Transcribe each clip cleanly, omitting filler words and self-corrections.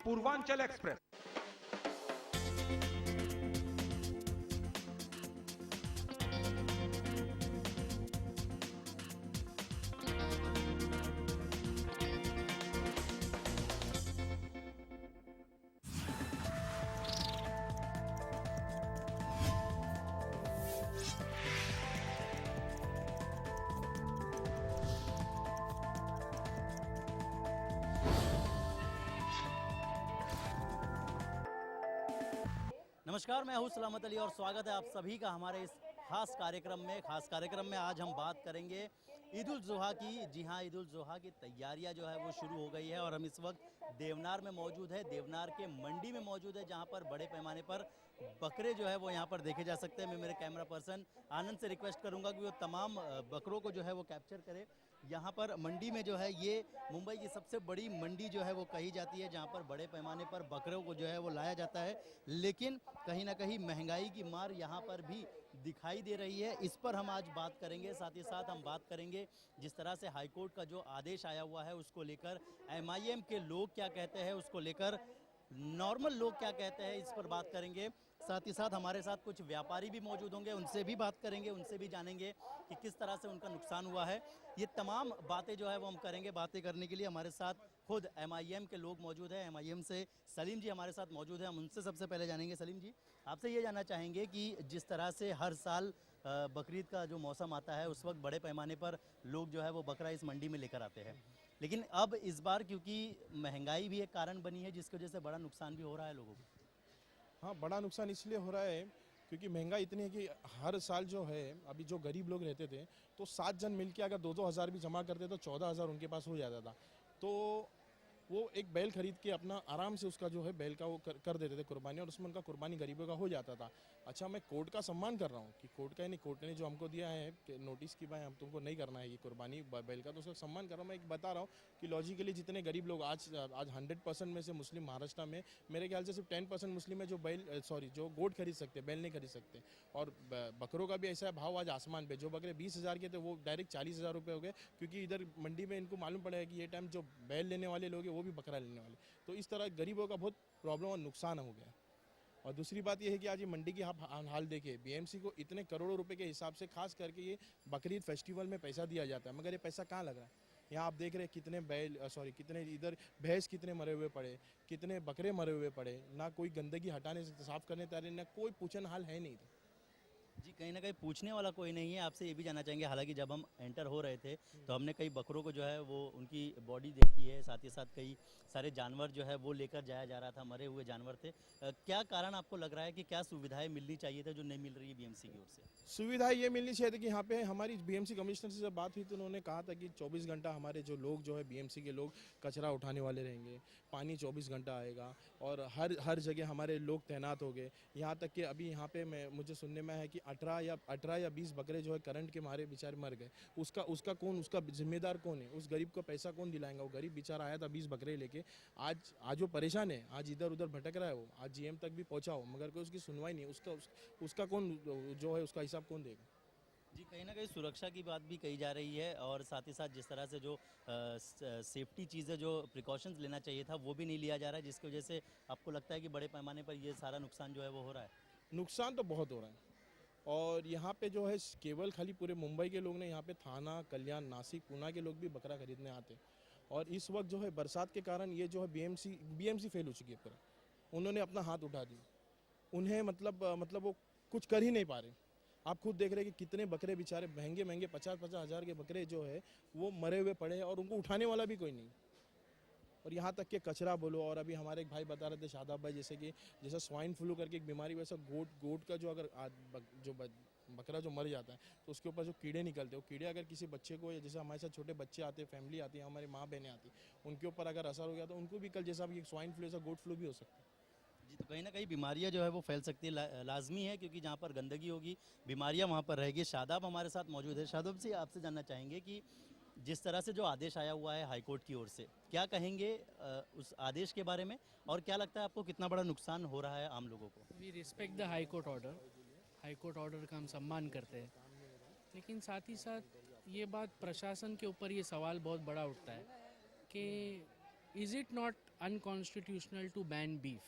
Purvanchal express. नमस्कार, मैं हूं सलामत अली और स्वागत है आप सभी का हमारे इस खास कार्यक्रम में आज हम बात करेंगे ईद उल जुहा की। जी हां, ईद उल जुहा की तैयारियां जो है वो शुरू हो गई है और हम इस वक्त देवनार में मौजूद है, देवनार के मंडी में मौजूद है, जहां पर बड़े पैमाने पर बकरे जो है वो यहां पर देखे जा सकते हैं। मैं मेरे कैमरा पर्सन आनंद से रिक्वेस्ट करूंगा कि वो तमाम बकरों को जो है वो कैप्चर करे। यहाँ पर मंडी में जो है ये मुंबई की सबसे बड़ी मंडी जो है वो कही जाती है, जहाँ पर बड़े पैमाने पर बकरों को जो है वो लाया जाता है। लेकिन कहीं ना कहीं महंगाई की मार यहाँ पर भी दिखाई दे रही है। इस पर हम आज बात करेंगे। साथ ही साथ हम बात करेंगे जिस तरह से हाईकोर्ट का जो आदेश आया हुआ है उसको लेकर एमआईएम के लोग क्या कहते हैं, उसको लेकर नॉर्मल लोग क्या कहते हैं, इस पर बात करेंगे। साथ ही साथ हमारे साथ कुछ व्यापारी भी मौजूद होंगे, उनसे भी बात करेंगे, उनसे भी जानेंगे कि किस तरह से उनका नुकसान हुआ है। ये तमाम बातें जो है वो हम करेंगे। बातें करने के लिए हमारे साथ खुद एमआईएम के लोग मौजूद हैं। एमआईएम से सलीम जी हमारे साथ मौजूद हैं, हम उनसे सबसे पहले जानेंगे। सलीम जी, आपसे ये जानना चाहेंगे कि जिस तरह से हर साल बकरीद का जो मौसम आता है उस वक्त बड़े पैमाने पर लोग जो है वो बकरा इस मंडी में लेकर आते हैं, लेकिन अब इस बार क्योंकि महंगाई भी एक कारण बनी है जिसकी वजह से बड़ा नुकसान भी हो रहा है लोगों को। हाँ, बड़ा नुकसान इसलिए हो रहा है क्योंकि महंगाई इतनी है कि हर साल जो है, अभी जो गरीब लोग रहते थे तो 7 जन मिलके अगर 2-2 हज़ार भी जमा करते तो 14,000 उनके पास हो जाता था। तो वो एक बैल खरीद के अपना आराम से उसका जो है बैल का वो कर देते थे कुर्बानी, और उसमें उनका कुर्बानी गरीबों का हो जाता था। अच्छा, मैं कोर्ट का सम्मान कर रहा हूँ कि कोर्ट का ही नहीं, कोर्ट ने जो हमको दिया है कि नोटिस की भाई हम तुमको नहीं करना है ये कुर्बानी बैल का, तो उसका सम्मान कर रहा हूँ। मैं एक बता रहा हूँ कि लॉजिकली जितने गरीब लोग आज 100% में से मुस्लिम महाराष्ट्र में मेरे ख्याल से सिर्फ 10% मुस्लिम है जो जो गोट खरीद सकते, बैल नहीं खरीद सकते। और बकरों का भी ऐसा भाव आज आसमान पे, जो बकरे 20,000 के थे वो डायरेक्ट 40,000 रुपये हो गए, क्योंकि इधर मंडी में इनको मालूम पड़ा है कि ये टाइम जो बैल लेने वाले लोग हैं वो भी बकरा लेने वाले। तो इस तरह गरीबों का बहुत प्रॉब्लम और नुकसान हो गया। और दूसरी बात यह है कि आज ये मंडी की आप हाल देखिए, बीएमसी को इतने करोड़ों रुपए के हिसाब से खास करके ये बकरीद फेस्टिवल में पैसा दिया जाता है, मगर ये पैसा कहाँ लग रहा है? यहाँ आप देख रहे हैं कितने कितने इधर भैंस कितने मरे हुए पड़े, कितने बकरे मरे हुए पड़े, ना कोई गंदगी हटाने से साफ करने तैयार, ना कोई पूछन हाल है नहीं। जी, कहीं ना कहीं पूछने वाला कोई नहीं है। आपसे ये भी जानना चाहेंगे, हालांकि जब हम एंटर हो रहे थे तो हमने कई बकरों को जो है वो उनकी बॉडी देखी है, साथ ही साथ कई सारे जानवर जो है वो लेकर जाया जा रहा था, मरे हुए जानवर थे। क्या कारण आपको लग रहा है कि क्या सुविधाएं मिलनी चाहिए था जो नहीं मिल रही है बीएमसी की ओर से? सुविधा ये मिलनी चाहिए थी कि यहाँ पे हमारी बीएमसी कमिश्नर से जब बात हुई तो उन्होंने कहा था कि 24 घंटा हमारे जो लोग जो है बीएमसी के लोग कचरा उठाने वाले रहेंगे, पानी 24 घंटा आएगा, और हर जगह हमारे लोग तैनात हो गए। यहाँ तक कि अभी यहाँ पे मुझे सुनने में है कि 18 या 20 बकरे जो है करंट के मारे बेचारे मर गए। उसका जिम्मेदार कौन है? उस गरीब को पैसा कौन दिलाएगा? वो गरीब बेचारा आया था 20 बकरे लेके, आज वो परेशान है, आज इधर उधर भटक रहा है, वो आज जीएम तक भी पहुँचा हो मगर कोई उसकी सुनवाई नहीं। उसका कौन जो है उसका हिसाब कौन देगा? जी, कहीं ना कहीं सुरक्षा की बात भी कही जा रही है और साथ ही साथ जिस तरह से जो सेफ्टी चीज़ें, जो प्रिकॉशंस लेना चाहिए था वो भी नहीं लिया जा रहा है, जिसकी वजह से आपको लगता है कि बड़े पैमाने पर ये सारा नुकसान जो है वो हो रहा है। नुकसान तो बहुत हो रहा है। और यहाँ पे जो है केवल खाली पूरे मुंबई के लोग ने, यहाँ पे थाना, कल्याण, नासिक, पूना के लोग भी बकरा खरीदने आते हैं। और इस वक्त जो है बरसात के कारण ये जो है बीएमसी फेल हो चुकी है पूरा। उन्होंने अपना हाथ उठा दिया। उन्हें मतलब वो कुछ कर ही नहीं पा रहे। आप खुद देख रहे हैं कि कितने बकरे बेचारे महंगे महंगे 50-50 हज़ार के बकरे जो है वो मरे हुए पड़े हैं, और उनको उठाने वाला भी कोई नहीं। और यहाँ तक कि कचरा बोलो, और अभी हमारे एक भाई बता रहे थे, शादाब भाई, जैसा स्वाइन फ्लू करके एक बीमारी, वैसा गोट का जो अगर बकरा जो मर जाता है तो उसके ऊपर जो कीड़े निकलते हैं, वो कीड़े अगर किसी बच्चे को, या जैसे हमारे साथ छोटे बच्चे आते हैं, फैमिली आती है, हमारी माँ बहनें आती, उनके ऊपर अगर असर हो गया तो उनको भी कल जैसा स्वाइन फ्लू, जैसा गोट फ्लू भी हो सकता है। जी, तो कहीं ना कहीं बीमारियां जो है वो फैल सकती है, लाजमी है, क्योंकि जहाँ पर गंदगी होगी बीमारियां वहाँ पर रहेगी। शादाब हमारे साथ मौजूद है। शादाब से आपसे जानना चाहेंगे कि जिस तरह से जो आदेश आया हुआ है हाईकोर्ट की ओर से, क्या कहेंगे उस आदेश के बारे में, और क्या लगता है आपको कितना बड़ा नुकसान हो रहा है आम लोगों को? We respect the high court order. High court order का हम सम्मान करते हैं, लेकिन साथ ही साथ ये बात प्रशासन के ऊपर ये सवाल बहुत बड़ा उठता है कि is it not unconstitutional to ban beef?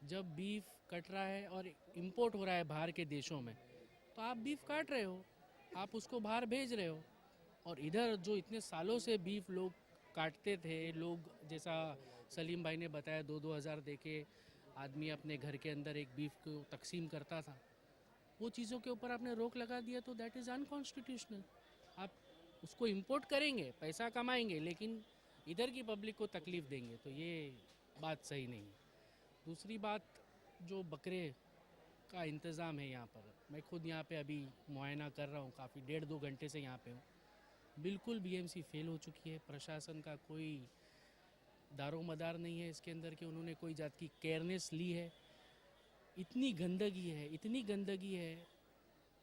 जब बीफ कट रहा है और इंपोर्ट हो रहा है बाहर के देशों में, तो आप बीफ काट रहे हो, आप उसको बाहर भेज रहे हो। और इधर जो इतने सालों से बीफ लोग काटते थे, लोग जैसा सलीम भाई ने बताया 2-2 हज़ार दे के आदमी अपने घर के अंदर एक बीफ को तकसीम करता था, वो चीज़ों के ऊपर आपने रोक लगा दिया, तो दैट इज़ अनकॉन्स्टिट्यूशनल। आप उसको इंपोर्ट करेंगे, पैसा कमाएंगे, लेकिन इधर की पब्लिक को तकलीफ़ देंगे, तो ये बात सही नहीं है। दूसरी बात, जो बकरे का इंतज़ाम है यहाँ पर, मैं खुद यहाँ पे अभी मुआयना कर रहा हूँ, काफ़ी 1.5-2 घंटे से यहाँ पे हूँ। बिल्कुल बीएमसी फेल हो चुकी है, प्रशासन का कोई दारोमदार नहीं है इसके अंदर कि उन्होंने कोई जात की केयरनेस ली है। इतनी गंदगी है,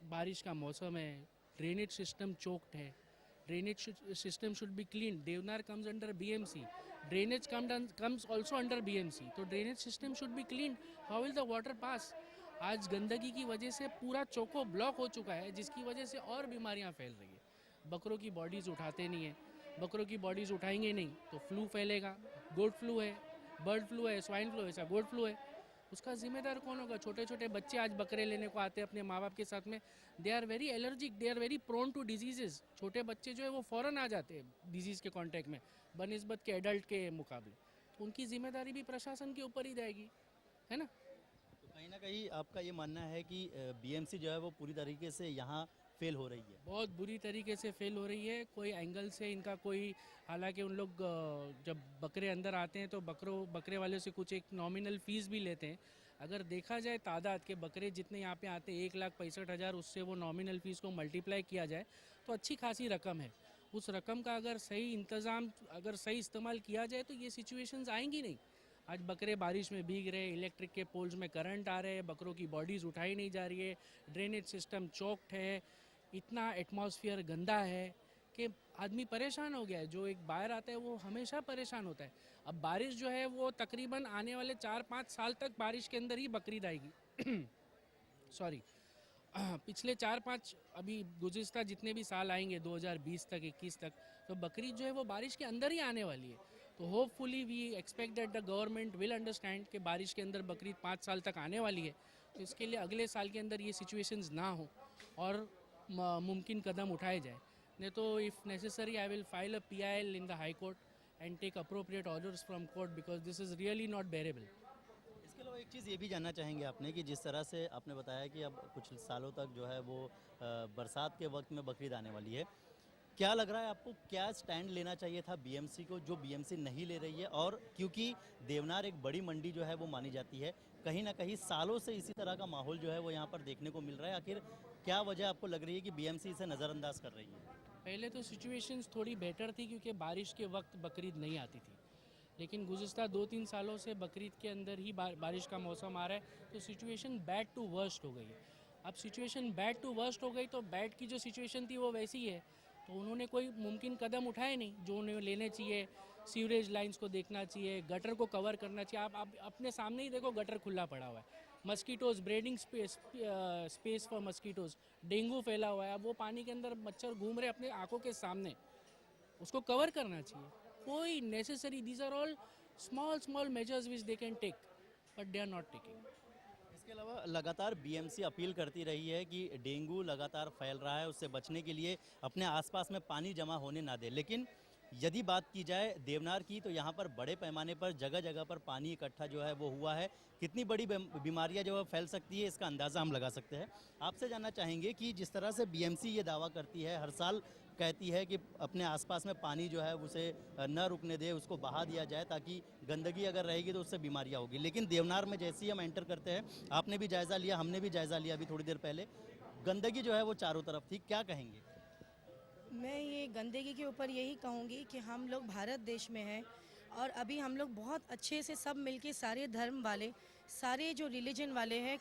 बारिश का मौसम है, ड्रेनेज सिस्टम चोक्ड है, drainage system should be clean. Deonar comes under BMC, drainage comes also under BMC, तो drainage system should be clean. How will the water pass? आज गंदगी की वजह से पूरा चौको ब्लॉक हो चुका है, जिसकी वजह से और बीमारियां फैल रही है। बकरों की बॉडीज़ उठाते नहीं है, बकरों की बॉडीज़ उठाएंगे नहीं तो फ्लू फैलेगा। गोट फ्लू है, बर्ड फ्लू है, स्वाइन फ्लू है, ऐसा गोट फ्लू है। उसका जिम्मेदार कौन होगा? छोटे छोटे बच्चे आज बकरे लेने को आते हैं अपने माँ बाप के साथ में, they are very allergic, they are very prone to diseases. छोटे बच्चे जो है वो फ़ौरन आ जाते हैं डिजीज़ के कांटेक्ट में बनिस्बत के एडल्ट के मुकाबले। तो उनकी जिम्मेदारी भी प्रशासन के ऊपर ही जाएगी, है ना। तो कहीं ना कहीं आपका ये मानना है कि बीएमसी जो है वो पूरी तरीके से यहाँ फेल हो रही है? बहुत बुरी तरीके से फेल हो रही है। कोई एंगल से इनका कोई, हालांकि उन लोग जब बकरे अंदर आते हैं तो बकरे वाले से कुछ एक नॉमिनल फ़ीस भी लेते हैं। अगर देखा जाए तादाद के बकरे जितने यहाँ पे आते हैं 1,65,000, उससे वो नॉमिनल फ़ीस को मल्टीप्लाई किया जाए तो अच्छी खासी रकम है। उस रकम का अगर सही इंतज़ाम, अगर सही इस्तेमाल किया जाए तो ये सिचुएशंस आएंगी नहीं। आज बकरे बारिश में भीग रहे, इलेक्ट्रिक के पोल्स में करंट आ रहे हैं, बकरों की बॉडीज़ उठाई नहीं जा रही है, ड्रेनेज सिस्टम चौक्ड है, इतना एटमॉस्फेयर गंदा है कि आदमी परेशान हो गया है। जो एक बाहर आता है वो हमेशा परेशान होता है। अब बारिश जो है वो तकरीबन आने वाले 4-5 साल तक बारिश के अंदर ही बकरीद आएगी। सॉरी, पिछले 4-5 अभी गुज़िश्ता जितने भी साल आएंगे 2020 तक, 21 तक, तो बकरीद जो है वो बारिश के अंदर ही आने वाली है। तो hopefully we expect that the government will understand कि बारिश के अंदर बकरीद 5 साल तक आने वाली है, तो इसके लिए अगले साल के अंदर ये सिचुएशंस ना हो और मुमकिन कदम उठाए जाए। नहीं तो if necessary I will file a PIL in the high court and take appropriate orders from court, because this is really not bearable. इसके अलावा एक चीज़ ये भी जानना चाहेंगे आपने कि जिस तरह से आपने बताया कि अब कुछ सालों तक जो है वो बरसात के वक्त में बकरीद आने वाली है, क्या लग रहा है आपको, क्या स्टैंड लेना चाहिए था बीएमसी को जो बीएमसी नहीं ले रही है? और क्योंकि देवनार एक बड़ी मंडी जो है वो मानी जाती है, कहीं ना कहीं सालों से इसी तरह का माहौल जो है वो यहाँ पर देखने को मिल रहा है, आखिर क्या वजह आपको लग रही है कि बीएमसी इसे नज़रअंदाज कर रही है? पहले तो सिचुएशंस थोड़ी बेटर थी क्योंकि बारिश के वक्त बकरीद नहीं आती थी, लेकिन गुज़िश्ता 2-3 सालों से बकरीद के अंदर ही बारिश का मौसम आ रहा है, तो सिचुएशन बैड टू वर्स्ट हो गई है। अब सिचुएशन बैड टू वर्स्ट हो गई तो बैड की जो सिचुएशन थी वो वैसी ही है, तो उन्होंने कोई मुमकिन कदम उठाए नहीं जो उन्हें लेने चाहिए। सीवरेज लाइंस को देखना चाहिए, गटर को कवर करना चाहिए। आप अपने सामने ही देखो, गटर खुला पड़ा हुआ है, mosquitoes, breeding space for mosquitoes, dengue फैला हुआ है। अब वो पानी के अंदर मच्छर घूम रहे अपने आंखों के सामने, उसको कवर करना चाहिए। कोई necessary, these are all small measures which they can take, but they are not taking. इसके अलावा लगातार बीएमसी अपील करती रही है कि डेंगू लगातार फैल रहा है, उससे बचने के लिए अपने आसपास में पानी जमा होने ना दे। लेकिन यदि बात की जाए देवनार की, तो यहाँ पर बड़े पैमाने पर जगह जगह पर पानी इकट्ठा जो है वो हुआ है। कितनी बड़ी बीमारियाँ जो है फैल सकती है, इसका अंदाज़ा हम लगा सकते हैं। आपसे जानना चाहेंगे कि जिस तरह से बीएमसी ये दावा करती है, हर साल कहती है कि अपने आसपास में पानी जो है उसे न रुकने दे, उसको बहा दिया जाए ताकि गंदगी अगर रहेगी तो उससे बीमारियाँ होगी, लेकिन देवनार में जैसे ही हम एंटर करते हैं, आपने भी जायज़ा लिया, हमने भी जायज़ा लिया अभी थोड़ी देर पहले, गंदगी जो है वो चारों तरफ थी। क्या कहेंगे? मैं ये गंदगी के ऊपर यही कहूँगी कि हम लोग भारत देश में हैं और अभी हम लोग बहुत अच्छे से सब मिलके, सारे धर्म वाले, सारे जो रिलीजन वाले हैं,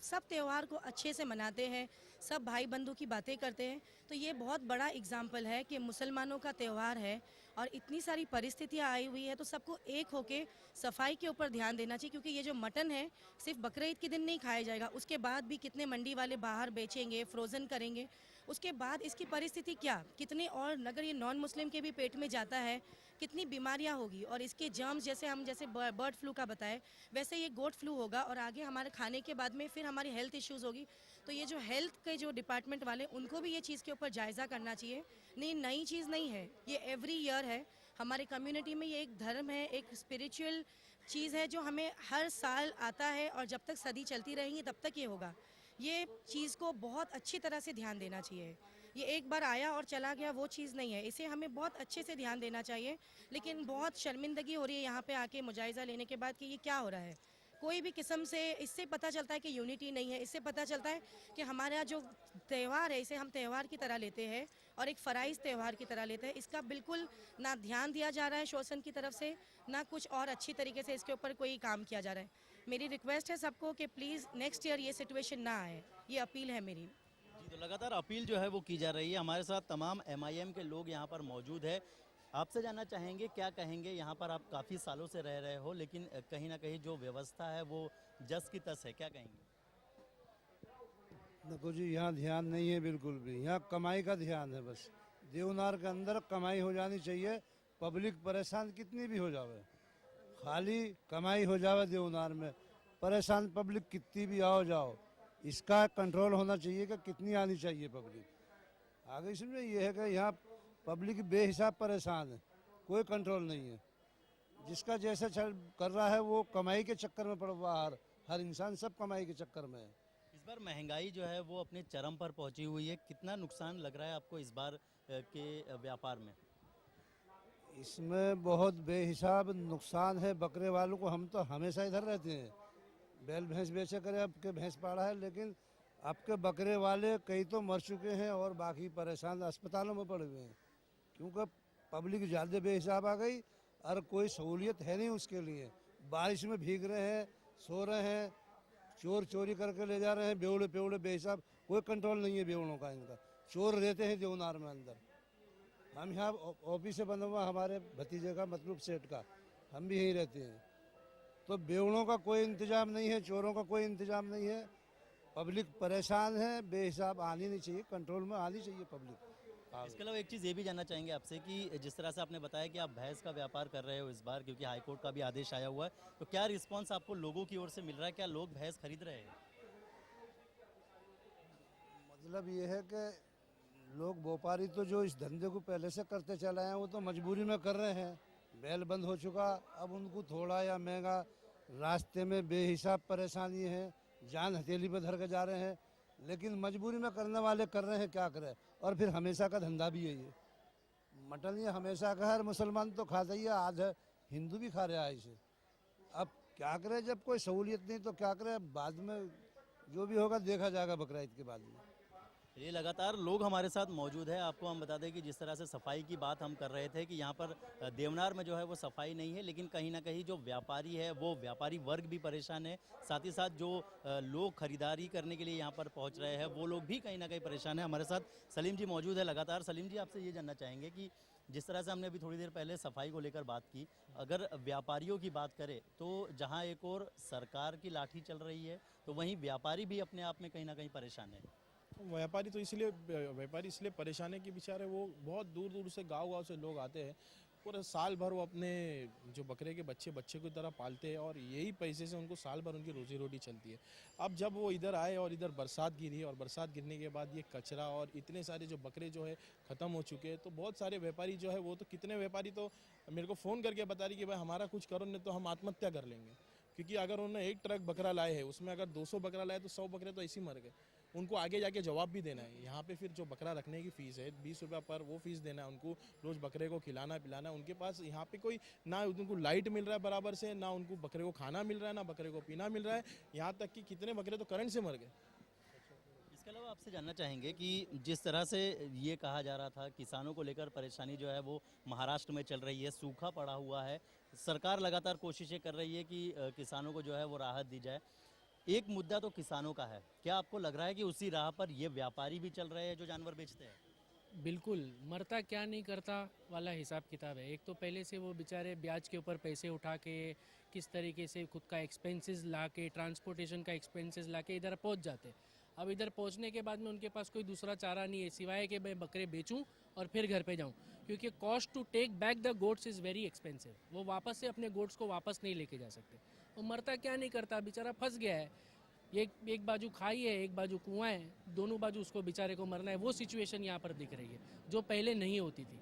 सब त्यौहार को अच्छे से मनाते हैं, सब भाई बंधु की बातें करते हैं। तो ये बहुत बड़ा एग्जाम्पल है कि मुसलमानों का त्यौहार है और इतनी सारी परिस्थितियाँ आई हुई है, तो सबको एक होके सफाई के ऊपर ध्यान देना चाहिए। क्योंकि ये जो मटन है सिर्फ बकरीद के दिन नहीं खाया जाएगा, उसके बाद भी कितने मंडी वाले बाहर बेचेंगे, फ्रोज़न करेंगे। उसके बाद इसकी परिस्थिति क्या, कितने और अगर ये नॉन मुस्लिम के भी पेट में जाता है कितनी बीमारियां होगी, और इसके जर्म्स जैसे बर्ड फ्लू का बताए वैसे ये गोट फ्लू होगा, और आगे हमारे खाने के बाद में फिर हमारी हेल्थ इश्यूज़ होगी। तो ये जो हेल्थ के जो डिपार्टमेंट वाले उनको भी ये चीज़ के ऊपर जायज़ा करना चाहिए। नहीं, नई चीज़ नहीं है, ये एवरी ईयर है हमारे कम्युनिटी में, ये एक धर्म है, एक स्पिरिचुअल चीज़ है जो हमें हर साल आता है, और जब तक सदी चलती रहेंगी तब तक ये होगा। ये चीज़ को बहुत अच्छी तरह से ध्यान देना चाहिए। ये एक बार आया और चला गया वो चीज़ नहीं है, इसे हमें बहुत अच्छे से ध्यान देना चाहिए। लेकिन बहुत शर्मिंदगी हो रही है यहाँ पे आके मुजाहिज़ा लेने के बाद कि ये क्या हो रहा है। कोई भी किस्म से इससे पता चलता है कि यूनिटी नहीं है, इससे पता चलता है कि हमारा जो त्यौहार है इसे हम त्यौहार की तरह लेते हैं और एक फ़राइज़ त्यौहार की तरह लेते हैं। इसका बिल्कुल ना ध्यान दिया जा रहा है शासन की तरफ से, ना कुछ और अच्छी तरीके से इसके ऊपर कोई काम किया जा रहा है। मेरी रिक्वेस्ट है सबको कि प्लीज़ नेक्स्ट ईयर ये सिचुएशन ना आए, ये अपील है मेरी। जी, तो लगातार अपील जो है वो की जा रही है। हमारे साथ तमाम एमआईएम के लोग यहाँ पर मौजूद है। आपसे जानना चाहेंगे क्या कहेंगे, यहाँ पर आप काफ़ी सालों से रह रहे हो, लेकिन कहीं ना कहीं जो व्यवस्था है वो जस की तस है, क्या कहेंगे? देखो जी, यहाँ ध्यान नहीं है बिल्कुल भी, यहाँ कमाई का ध्यान है बस। देवनार के अंदर कमाई हो जानी चाहिए, पब्लिक परेशान कितनी भी हो जावे, खाली कमाई हो जावे देवनार में, परेशान पब्लिक कितनी भी आओ जाओ, इसका कंट्रोल होना चाहिए कि कितनी आनी चाहिए पब्लिक। आगे इसमें यह है कि यहाँ पब्लिक बेहिसाब परेशान है, कोई कंट्रोल नहीं है। जिसका जैसे चल कर रहा है वो कमाई के चक्कर में पड़ हुआ, हर इंसान सब कमाई के चक्कर में है। इस बार महंगाई जो है वो अपने चरम पर पहुंची हुई है, कितना नुकसान लग रहा है आपको इस बार के व्यापार में? इसमें बहुत बेहिसाब नुकसान है बकरे वालों को। हम तो हमेशा इधर रहते हैं, बैल भैंस बेचे करे, आपके भैंस पाड़ा है, लेकिन आपके बकरे वाले कई तो मर चुके हैं और बाकी परेशान अस्पतालों में पड़े हुए हैं, क्योंकि पब्लिक ज़्यादा बेहिसाब आ गई और कोई सहूलियत है नहीं उसके लिए। बारिश में भीग रहे हैं, सो रहे हैं, चोर चोरी करके ले जा रहे हैं, बेवड़े पेवड़े बेहिसाब, कोई कंट्रोल नहीं है बेवड़ों का। इनका चोर रहते हैं देवनार में अंदर। हम यहाँ ऑफिस से बना हुआ हमारे भतीजे का, मतलब सेठ का, हम भी यहीं रहते हैं। तो बेवड़ों का कोई इंतजाम नहीं है, चोरों का कोई इंतजाम नहीं है, पब्लिक परेशान है, बेहिसाब आनी नहीं चाहिए, कंट्रोल में आनी चाहिए पब्लिक। इसके अलावा एक चीज़ ये भी जानना चाहेंगे आपसे कि जिस तरह से आपने बताया कि आप भैंस का व्यापार कर रहे हो इस बार, क्योंकि हाईकोर्ट का भी आदेश आया हुआ है, तो क्या रिस्पांस आपको लोगों की ओर से मिल रहा है? क्या लोग भैंस खरीद रहे हैं? मतलब ये है कि लोग व्यापारी तो जो इस धंधे को पहले से करते चले आए हैं वो तो मजबूरी में कर रहे हैं। बैल बंद हो चुका, अब उनको थोड़ा या महंगा, रास्ते में बेहिसाब परेशानी है, जान हथेली पर धर के जा रहे हैं, लेकिन मजबूरी में करने वाले कर रहे हैं, क्या करें। और फिर हमेशा का धंधा भी है ये मटन, ये हमेशा का, हर मुसलमान तो खाता ही है, आधा हिंदू भी खा रहा है इसे। अब क्या करें, जब कोई सहूलियत नहीं तो क्या करें, बाद में जो भी होगा देखा जाएगा बकरा ईद के बाद में। ये लगातार लोग हमारे साथ मौजूद है। आपको हम बता दें कि जिस तरह से सफाई की बात हम कर रहे थे कि यहाँ पर देवनार में जो है वो सफाई नहीं है, लेकिन कहीं ना कहीं जो व्यापारी है वो व्यापारी वर्ग भी परेशान है, साथ ही साथ जो लोग खरीदारी करने के लिए यहाँ पर पहुँच रहे हैं वो लोग भी कहीं ना कहीं परेशान है। हमारे साथ सलीम जी मौजूद है लगातार। सलीम जी, आपसे ये जानना चाहेंगे कि जिस तरह से हमने अभी थोड़ी देर पहले सफाई को लेकर बात की, अगर व्यापारियों की बात करें तो जहाँ एक और सरकार की लाठी चल रही है तो वहीं व्यापारी भी अपने आप में कहीं ना कहीं परेशान है। व्यापारी इसलिए परेशान है कि बेचारे वो बहुत दूर दूर से गांव से लोग आते हैं, पूरा साल भर वो अपने जो बकरे के बच्चे की तरह पालते हैं और यही पैसे से उनको साल भर उनकी रोजी रोटी चलती है। अब जब वो इधर आए और इधर बरसात गिरी और बरसात गिरने के बाद ये कचरा और इतने सारे जो बकरे जो है ख़त्म हो चुके हैं, तो बहुत सारे व्यापारी जो है वो तो कितने व्यापारी तो मेरे को फ़ोन करके बता रही कि भाई हमारा कुछ करो नहीं तो हम आत्महत्या कर लेंगे, क्योंकि अगर उन्होंने 1 ट्रक बकरा लाए हैं उसमें अगर 200 बकरा लाए तो 100 बकरे तो ऐसे ही मर गए। उनको आगे जाके जवाब भी देना है। यहाँ पे फिर जो बकरा रखने की फ़ीस है 20 रुपये पर, वो फ़ीस देना है उनको, रोज़ बकरे को खिलाना पिलाना। उनके पास यहाँ पे कोई ना उनको लाइट मिल रहा है बराबर से, ना उनको बकरे को खाना मिल रहा है, ना बकरे को पीना मिल रहा है। यहाँ तक कि कितने बकरे तो करंट से मर गए। इसके अलावा आपसे जानना चाहेंगे कि जिस तरह से ये कहा जा रहा था किसानों को लेकर परेशानी जो है वो महाराष्ट्र में चल रही है, सूखा पड़ा हुआ है, सरकार लगातार कोशिशें कर रही है कि किसानों को जो है वो राहत दी जाए। एक मुद्दा तो किसानों का है, क्या आपको लग रहा है कि उसी राह पर ये व्यापारी भी चल रहे हैं जो जानवर बेचते हैं? बिल्कुल, मरता क्या नहीं करता वाला हिसाब किताब है। एक तो पहले से वो बेचारे ब्याज के ऊपर पैसे उठा के किस तरीके से खुद का एक्सपेंसेस ला के, ट्रांसपोर्टेशन का एक्सपेंसेस ला के इधर पहुँच जाते। अब इधर पहुंचने के बाद में उनके पास कोई दूसरा चारा नहीं है सिवाय कि मैं बकरे बेचूं और फिर घर पे जाऊं, क्योंकि cost to take back the goats is very expensive. वो वापस से अपने गोट्स को वापस नहीं लेके जा सकते। वो मरता क्या नहीं करता, बेचारा फंस गया है। एक बाजू खाई है, एक बाजू कुआं है, दोनों बाजू उसको बेचारे को मरना है। वो सिचुएशन यहाँ पर दिख रही है जो पहले नहीं होती थी।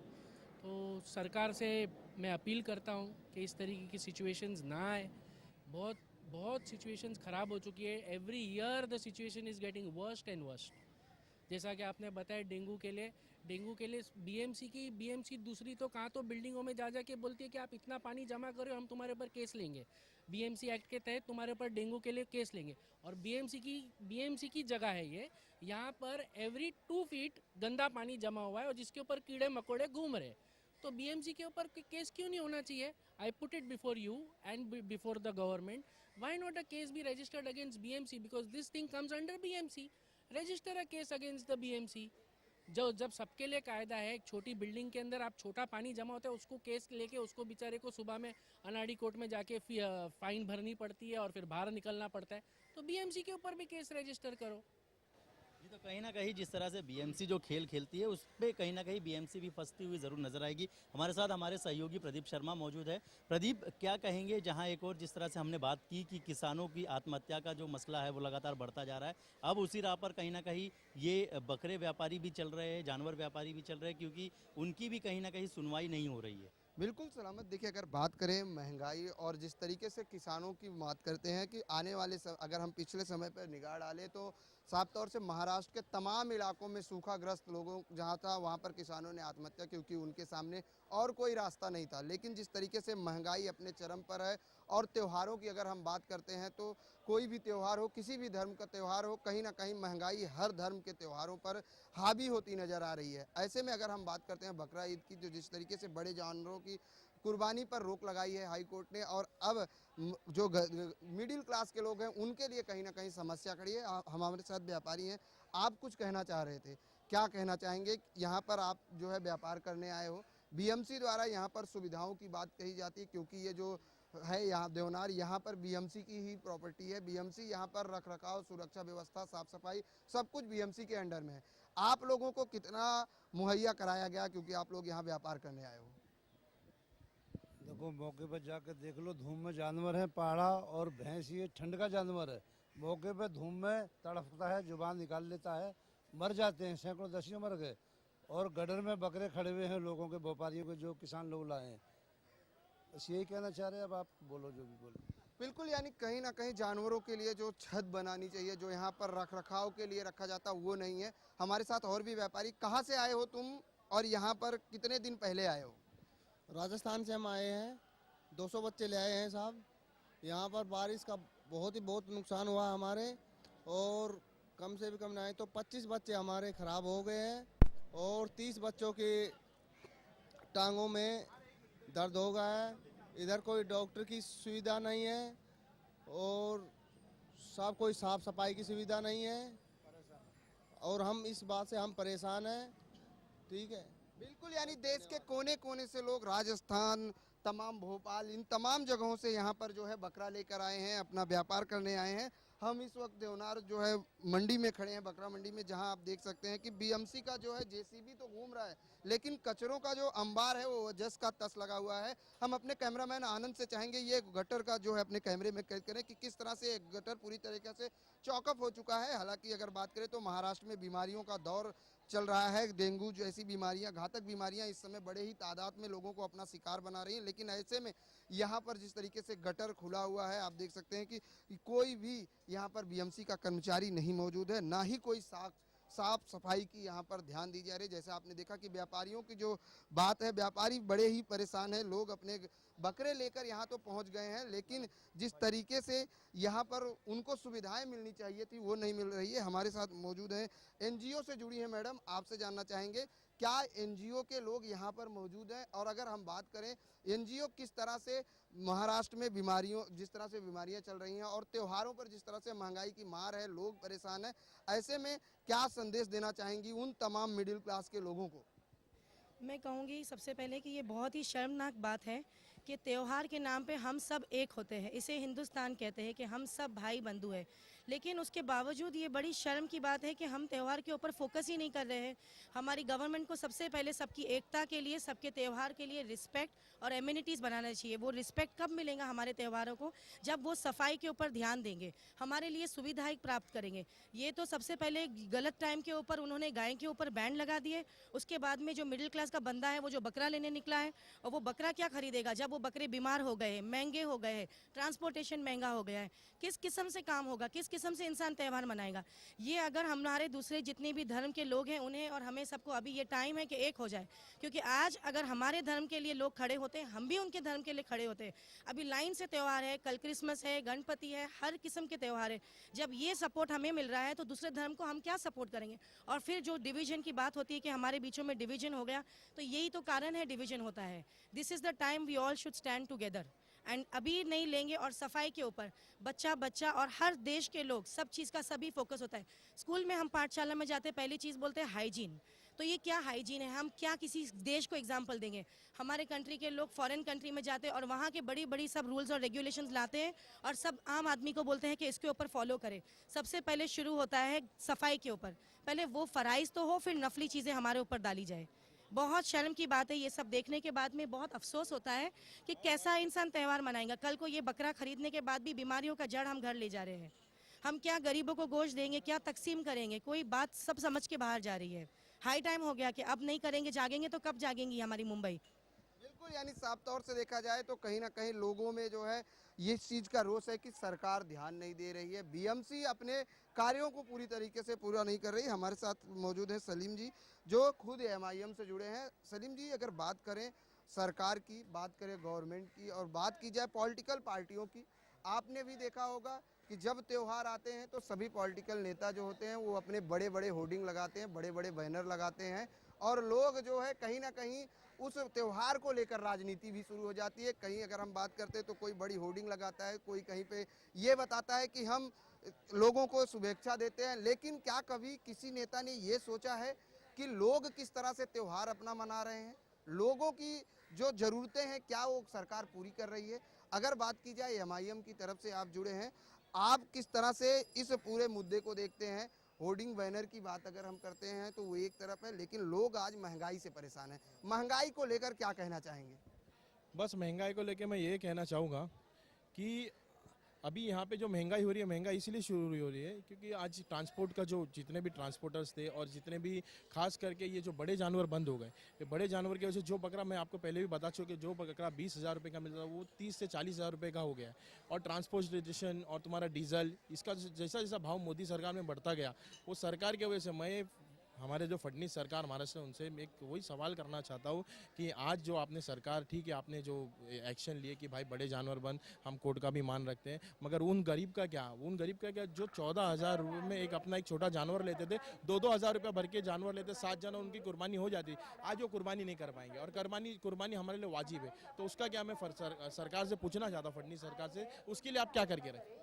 तो सरकार से मैं अपील करता हूँ कि इस तरीके की सिचुएशंस ना आए। बहुत बहुत सिचुएशंस ख़राब हो चुकी है। Every year the situation is getting worst and worst. जैसा कि आपने बताया डेंगू के लिए बीएमसी दूसरी तो कहाँ तो बिल्डिंगों में जा जा के बोलती है कि आप इतना पानी जमा करो, हम तुम्हारे ऊपर केस लेंगे, बीएमसी एक्ट के तहत तुम्हारे ऊपर डेंगू के लिए केस लेंगे। और बीएमसी की जगह है ये, यहाँ पर एवरी 2 फीट गंदा पानी जमा हुआ है और जिसके ऊपर कीड़े मकोड़े घूम रहे। तो बीएमसी के ऊपर केस क्यों नहीं होना चाहिए? I put it before you and before the government, why not a case be registered against BMC, because this thing comes under BMC. Register a case against the BMC. जब सबके लिए कायदा है, एक छोटी बिल्डिंग के अंदर आप छोटा पानी जमा होता है उसको केस लेके उसको बेचारे को सुबह में अनाड़ी कोर्ट में जाके फाइन भरनी पड़ती है और फिर बाहर निकलना पड़ता है। तो बीएमसी के ऊपर भी केस रजिस्टर करो। ये तो कहीं ना कहीं जिस तरह से बीएमसी जो खेल खेलती है उस पर कहीं ना कहीं बीएमसी भी फंसती हुई ज़रूर नजर आएगी। हमारे साथ हमारे सहयोगी प्रदीप शर्मा मौजूद है। प्रदीप, क्या कहेंगे, जहां एक और जिस तरह से हमने बात की कि किसानों की आत्महत्या का जो मसला है वो लगातार बढ़ता जा रहा है, अब उसी राह पर कहीं ना कहीं ये बकरे व्यापारी भी चल रहे हैं, जानवर व्यापारी भी चल रहे हैं, क्योंकि उनकी भी कहीं ना कहीं सुनवाई नहीं हो रही है। बिल्कुल सलामत। देखिए, अगर बात करें महंगाई और जिस तरीके से किसानों की बात करते हैं कि आने वाले अगर हम पिछले समय पर निगाह डालें तो साफ तौर से महाराष्ट्र के तमाम इलाकों में सूखाग्रस्त लोगों जहां था वहां पर किसानों ने आत्महत्या, क्योंकि उनके सामने और कोई रास्ता नहीं था। लेकिन जिस तरीके से महंगाई अपने चरम पर है और त्योहारों की अगर हम बात करते हैं तो कोई भी त्यौहार हो, किसी भी धर्म का त्यौहार हो, कहीं ना कहीं महंगाई हर धर्म के त्योहारों पर हावी होती नजर आ रही है। ऐसे में अगर हम बात करते हैं बकरा ईद की, जो जिस तरीके से बड़े जानवरों की कुर्बानी पर रोक लगाई है हाई कोर्ट ने, और अब जो मिडिल क्लास के लोग हैं उनके लिए कहीं ना कहीं समस्या खड़ी है। हमारे साथ व्यापारी हैं, आप कुछ कहना चाह रहे थे, क्या कहना चाहेंगे? यहाँ पर आप जो है व्यापार करने आए हो, बीएमसी द्वारा यहाँ पर सुविधाओं की बात कही जाती है, क्योंकि ये जो है यहाँ देवनार, यहाँ पर बीएमसी की ही प्रॉपर्टी है। बीएमसी यहाँ पर रख रखाव, सुरक्षा व्यवस्था, साफ सफाई सब कुछ बीएमसी के अंडर में है। आप लोगों को कितना मुहैया कराया गया, क्योंकि आप लोग यहाँ व्यापार करने आए हो? देखो, मौके पर जाकर देख लो, धूम में जानवर है, पाड़ा और भैंस, ये ठंड का जानवर है। मौके पे धूम में तड़पता है, जुबान निकाल लेता है, मर जाते हैं, सैकड़ों दसियों मर गए। और गडर में बकरे खड़े हुए हैं लोगों के, व्यापारियों के, जो किसान लोग लाए हैं। बस यही कहना चाह रहे हैं। अब आप बोलो जो भी बोलो। बिल्कुल, यानी कहीं ना कहीं जानवरों के लिए जो छत बनानी चाहिए, जो यहाँ पर रख रखाव के लिए रखा जाता, वो नहीं है। हमारे साथ और भी व्यापारी, कहाँ से आए हो तुम और यहाँ पर कितने दिन पहले आए हो? राजस्थान से हम आए हैं, 200 बच्चे ले आए हैं साहब। यहाँ पर बारिश का बहुत नुकसान हुआ हमारे, और कम से भी कम नहीं तो 25 बच्चे हमारे ख़राब हो गए हैं और 30 बच्चों की टांगों में दर्द हो गया है। इधर कोई डॉक्टर की सुविधा नहीं है और सब कोई साफ सफाई की सुविधा नहीं है, और हम इस बात से हम परेशान हैं। ठीक है, बिल्कुल, यानी देश के कोने कोने से लोग, राजस्थान, तमाम भोपाल, इन तमाम जगहों से यहाँ पर जो है बकरा लेकर आए हैं, अपना व्यापार करने आए हैं। हम इस वक्त देवनार जो है मंडी में खड़े हैं, बकरा मंडी में, जहाँ आप देख सकते हैं कि बीएमसी का जो है जेसीबी तो घूम रहा है, लेकिन कचरों का जो अंबार है वो जस का तस लगा हुआ है। हम अपने कैमरामैन आनंद से चाहेंगे ये गटर का जो है अपने कैमरे में कैद करें कि किस तरह से एक गटर पूरी तरीके से चौकअप हो चुका है। हालांकि अगर बात करें तो महाराष्ट्र में बीमारियों का दौर चल रहा है, डेंगू जैसी बीमारियां, घातक बीमारियां इस समय बड़े ही तादाद में लोगों को अपना शिकार बना रही हैं। लेकिन ऐसे में यहाँ पर जिस तरीके से गटर खुला हुआ है, आप देख सकते हैं कि कोई भी यहाँ पर बीएमसी का कर्मचारी नहीं मौजूद है, ना ही कोई साफ सफाई की यहाँ पर ध्यान दी जा रही है। जैसे आपने देखा कि व्यापारियों की जो बात है, व्यापारी बड़े ही परेशान है। लोग अपने बकरे लेकर यहाँ तो पहुँच गए हैं, लेकिन जिस तरीके से यहाँ पर उनको सुविधाएं मिलनी चाहिए थी वो नहीं मिल रही है। हमारे साथ मौजूद हैं, एनजीओ से जुड़ी हैं मैडम, आपसे जानना चाहेंगे क्या एनजीओ के लोग यहाँ पर मौजूद हैं, और अगर हम बात करें एनजीओ किस तरह से महाराष्ट्र में जिस तरह से बीमारियां चल रही हैं और त्योहारों पर जिस तरह से महंगाई की मार है, लोग परेशान हैं, ऐसे में क्या संदेश देना चाहेंगी उन तमाम मिडिल क्लास के लोगों को? मैं कहूँगी सबसे पहले कि ये बहुत ही शर्मनाक बात है कि त्यौहार के नाम पे हम सब एक होते हैं। इसे हिंदुस्तान कहते हैं कि हम सब भाई बंधु हैं, लेकिन उसके बावजूद ये बड़ी शर्म की बात है कि हम त्यौहार के ऊपर फोकस ही नहीं कर रहे हैं। हमारी गवर्नमेंट को सबसे पहले सबकी एकता के लिए, सबके त्यौहार के लिए रिस्पेक्ट और एम्यूनिटीज़ बनाना चाहिए। वो रिस्पेक्ट कब मिलेगा हमारे त्योहारों को? जब वो सफाई के ऊपर ध्यान देंगे, हमारे लिए सुविधाएं प्राप्त करेंगे। ये तो सबसे पहले गलत टाइम के ऊपर उन्होंने गाय के ऊपर बैन लगा दिए। उसके बाद में जो मिडिल क्लास का बंदा है, वो जो बकरा लेने निकला है, और वो बकरा क्या खरीदेगा जब वो बकरे बीमार हो गए, महंगे हो गए हैं, ट्रांसपोर्टेशन महंगा हो गया है। किस किस्म से काम होगा, किस किस्म से इंसान त्यौहार मनाएगा? ये अगर हमारे दूसरे जितने भी धर्म के लोग हैं, उन्हें और हमें सबको अभी ये टाइम है कि एक हो जाए, क्योंकि आज अगर हमारे धर्म के लिए लोग खड़े होते हैं, हम भी उनके धर्म के लिए खड़े होते हैं। अभी लाइन से त्यौहार है, कल क्रिसमस है, गणपति है, हर किस्म के त्यौहार है। जब ये सपोर्ट हमें मिल रहा है तो दूसरे धर्म को हम क्या सपोर्ट करेंगे? और फिर जो डिवीजन की बात होती है कि हमारे बीचों में डिवीजन हो गया, तो यही तो कारण है डिवीजन होता है। This is the time we all should stand together. And अभी नहीं लेंगे, और सफाई के ऊपर बच्चा बच्चा और हर देश के लोग, सब चीज़ का सभी फोकस होता है। स्कूल में हम पाठशाला में जाते, पहली चीज़ बोलते हैं हाइजीन। तो ये क्या हाइजीन है? हम क्या किसी देश को एग्जाम्पल देंगे? हमारे कंट्री के लोग फॉरेन कंट्री में जाते हैं और वहाँ के बड़ी बड़ी सब रूल्स और रेगुलेशंस लाते हैं, और सब आम आदमी को बोलते हैं कि इसके ऊपर फॉलो करें। सबसे पहले शुरू होता है सफाई के ऊपर। पहले वो फ़राइज़ तो हो, फिर नफली चीज़ें हमारे ऊपर डाली जाए। बहुत शर्म की बात है। ये सब देखने के बाद में बहुत अफसोस होता है कि कैसा इंसान त्यौहार मनाएगा। कल को ये बकरा खरीदने के बाद भी बीमारियों का जड़ हम घर ले जा रहे हैं। हम क्या गरीबों को गोश्त देंगे, क्या तकसीम करेंगे? कोई बात सब समझ के बाहर जा रही है। हाई टाइम हो गया कि अब नहीं करेंगे, जागेंगे तो कब जागेंगी हमारी मुंबई? बिल्कुल, यानी साफ तौर से देखा जाए तो कहीं ना कहीं लोगों में जो है ये चीज़ का रोष है कि सरकार ध्यान नहीं दे रही है, बीएमसी अपने कार्यों को पूरी तरीके से पूरा नहीं कर रही। हमारे साथ मौजूद है सलीम जी, जो खुद एमआईएम से जुड़े हैं। सलीम जी, अगर बात करें सरकार की, बात करें गवर्नमेंट की, और बात की जाए पॉलिटिकल पार्टियों की, आपने भी देखा होगा कि जब त्यौहार आते हैं तो सभी पॉलिटिकल नेता जो होते हैं वो अपने बड़े बड़े होर्डिंग लगाते हैं, बड़े बड़े बैनर लगाते हैं, और लोग जो है कहीं ना कहीं उस त्यौहार को लेकर राजनीति भी शुरू हो जाती है। कहीं अगर हम बात करते हैं तो कोई बड़ी होर्डिंग लगाता है, कोई कहीं पे ये बताता है कि हम लोगों को शुभेच्छा देते हैं। लेकिन क्या कभी किसी नेता ने ये सोचा है कि लोग किस तरह से त्यौहार अपना मना रहे हैं? लोगों की जो ज़रूरतें हैं क्या वो सरकार पूरी कर रही है? अगर बात की जाए एमआईएम की तरफ से आप जुड़े हैं, आप किस तरह से इस पूरे मुद्दे को देखते हैं? होर्डिंग बैनर की बात अगर हम करते हैं तो वो एक तरफ है, लेकिन लोग आज महंगाई से परेशान हैं। महंगाई को लेकर क्या कहना चाहेंगे? बस महंगाई को लेके मैं ये कहना चाहूँगा कि अभी यहाँ पे जो महंगाई हो रही है, महंगाई इसलिए शुरू हो रही है क्योंकि आज ट्रांसपोर्ट का जो जितने भी ट्रांसपोर्टर्स थे और जितने भी खास करके ये जो बड़े जानवर बंद हो गए, ये बड़े जानवर की वजह से जो बकरा, मैं आपको पहले भी बता चुका, जो बकरा 20,000 रुपये का मिलता था वो 30 से 40,000 रुपये का हो गया है। और ट्रांसपोर्टेशन और तुम्हारा डीजल, इसका जैसा जैसा भाव मोदी सरकार में बढ़ता गया, वो सरकार की वजह से मैं हमारे जो फडणवीस सरकार महाराष्ट्र है उनसे मैं एक वही सवाल करना चाहता हूँ कि आज जो आपने सरकार, ठीक है आपने जो एक्शन लिए कि भाई बड़े जानवर बंद, हम कोर्ट का भी मान रखते हैं, मगर उन गरीब का क्या? उन गरीब का क्या जो 14,000 रुपये में एक अपना एक छोटा जानवर लेते थे, 2-2 हज़ार रुपये भर के जानवर लेते, 7 जन उनकी कुर्बानी हो जाती, आज वो कुर्बानी नहीं कर पाएंगे। और कुर्बानी हमारे लिए वाजिब है, तो उसका क्या मैं सरकार से पूछना चाहता हूँ, फडणवीस सरकार से, उसके लिए आप क्या करके रखें?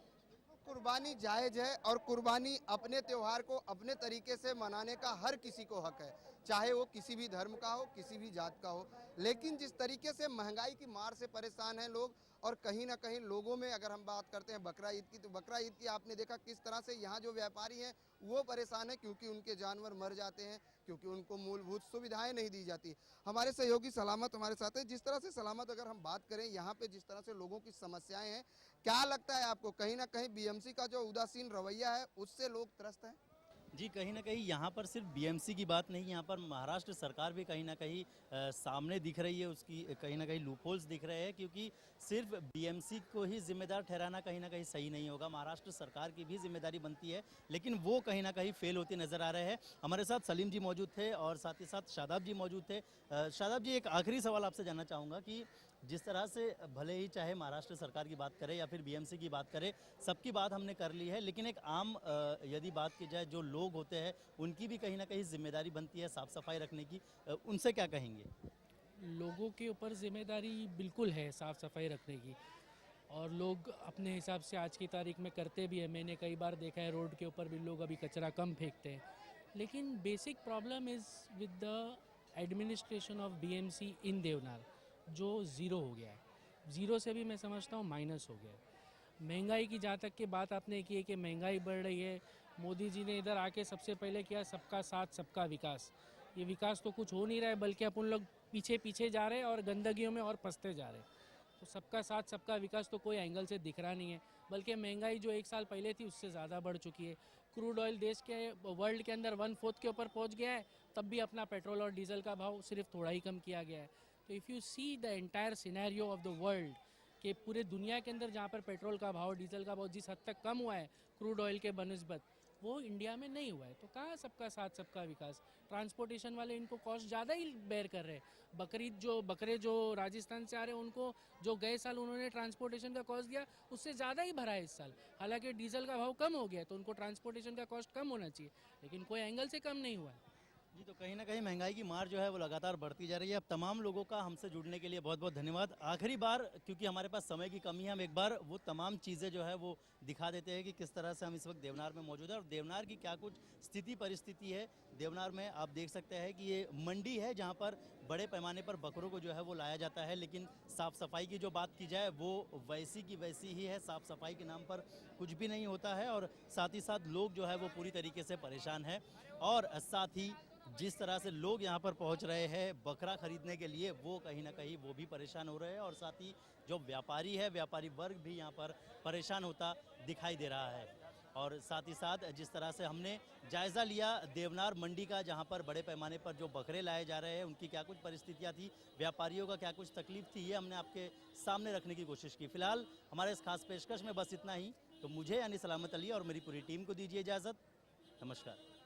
कुर्बानी जायज़ है, और कुर्बानी अपने त्यौहार को अपने तरीके से मनाने का हर किसी को हक है, चाहे वो किसी भी धर्म का हो, किसी भी जात का हो। लेकिन जिस तरीके से महंगाई की मार से परेशान हैं लोग, और कहीं ना कहीं लोगों में अगर हम बात करते हैं बकरा ईद की, तो बकरा ईद की आपने देखा किस तरह से यहाँ जो व्यापारी हैं वो परेशान है, क्योंकि उनके जानवर मर जाते हैं, क्योंकि उनको मूलभूत सुविधाएं नहीं दी जाती। हमारे सहयोगी सलामत हमारे साथ है। जिस तरह से सलामत अगर हम बात करें यहाँ पे जिस तरह से लोगों की समस्याएं हैं, क्या लगता है आपको कहीं ना कहीं बीएमसी का जो उदासीन रवैया है उससे लोग त्रस्त हैं? जी, कहीं न कहीं यहाँ पर सिर्फ बीएमसी की बात नहीं, यहाँ पर महाराष्ट्र सरकार भी कहीं न कहीं सामने दिख रही है, उसकी कहीं न कहीं लूपहोल्स दिख रहे हैं, क्योंकि सिर्फ बीएमसी को ही जिम्मेदार ठहराना कहीं न कहीं सही नहीं होगा। महाराष्ट्र सरकार की भी जिम्मेदारी बनती है, लेकिन वो कहीं न कहीं फेल होती नज़र आ रहे हैं। हमारे साथ सलीम जी मौजूद थे और साथ ही साथ शादाब जी मौजूद थे। शादाब जी, एक आखिरी सवाल आपसे जानना चाहूँगा कि जिस तरह से भले ही चाहे महाराष्ट्र सरकार की बात करें या फिर बीएमसी की बात करें, सबकी बात हमने कर ली है, लेकिन एक आम यदि बात की जाए, जो लोग होते हैं उनकी भी कहीं ना कहीं जिम्मेदारी बनती है साफ़ सफाई रखने की, उनसे क्या कहेंगे? लोगों के ऊपर जिम्मेदारी बिल्कुल है साफ़ सफाई रखने की, और लोग अपने हिसाब से आज की तारीख में करते भी हैं। मैंने कई बार देखा है रोड के ऊपर भी लोग अभी कचरा कम फेंकते हैं, लेकिन basic problem is with the administration of BMC in Deonar, जो ज़ीरो हो गया है। ज़ीरो से भी मैं समझता हूँ माइनस हो गया है। महंगाई की जहाँ तक की बात आपने की है कि महंगाई बढ़ रही है, मोदी जी ने इधर आके सबसे पहले किया सबका साथ सबका विकास। ये विकास तो कुछ हो नहीं रहा है, बल्कि अपन लोग पीछे पीछे जा रहे हैं और गंदगियों में और फंसते जा रहे हैं। तो सबका साथ सबका विकास तो कोई एंगल से दिख रहा नहीं है, बल्कि महंगाई जो एक साल पहले थी उससे ज़्यादा बढ़ चुकी है। क्रूड ऑयल देश के वर्ल्ड के अंदर 1/4 के ऊपर पहुंच गया है, तब भी अपना पेट्रोल और डीजल का भाव सिर्फ थोड़ा ही कम किया गया है। तो if you see the entire scenario of the world कि पूरे दुनिया के अंदर जहाँ पर पेट्रोल का भाव डीजल का भाव जिस हद तक कम हुआ है क्रूड ऑयल के बनस्बत, वो इंडिया में नहीं हुआ है। तो कहाँ सबका साथ सबका विकास? ट्रांसपोर्टेशन वाले इनको कॉस्ट ज़्यादा ही बेयर कर रहे हैं। बकरे जो राजस्थान से आ रहे हैं उनको जो गए साल उन्होंने ट्रांसपोर्टेशन का कॉस्ट दिया उससे ज़्यादा ही भरा है इस साल। हालांकि डीजल का भाव कम हो गया तो उनको ट्रांसपोर्टेशन का कॉस्ट कम होना चाहिए, लेकिन कोई एंगल से कम नहीं हुआ है। जी, तो कहीं ना कहीं महंगाई की मार जो है वो लगातार बढ़ती जा रही है। अब तमाम लोगों का हमसे जुड़ने के लिए बहुत बहुत धन्यवाद। आखिरी बार, क्योंकि हमारे पास समय की कमी है, हम एक बार वो तमाम चीज़ें जो है वो दिखा देते हैं कि किस तरह से हम इस वक्त देवनार में मौजूद है और देवनार की क्या कुछ स्थिति परिस्थिति है। देवनार में आप देख सकते हैं कि ये मंडी है जहाँ पर बड़े पैमाने पर बकरों को जो है वो लाया जाता है, लेकिन साफ़ सफाई की जो बात की जाए वो वैसी की वैसी ही है। साफ़ सफाई के नाम पर कुछ भी नहीं होता है और साथ ही साथ लोग जो है वो पूरी तरीके से परेशान है। और साथ ही जिस तरह से लोग यहाँ पर पहुँच रहे हैं बकरा खरीदने के लिए, वो कहीं ना कहीं वो भी परेशान हो रहे हैं और साथ ही जो व्यापारी है, व्यापारी वर्ग भी यहाँ पर परेशान होता दिखाई दे रहा है। और साथ ही साथ जिस तरह से हमने जायज़ा लिया देवनार मंडी का, जहाँ पर बड़े पैमाने पर जो बकरे लाए जा रहे हैं उनकी क्या कुछ परिस्थितियाँ थी, व्यापारियों का क्या कुछ तकलीफ थी, ये हमने आपके सामने रखने की कोशिश की। फिलहाल हमारे इस खास पेशकश में बस इतना ही। तो मुझे यानी सलामत अली और मेरी पूरी टीम को दीजिए इजाज़त। नमस्कार।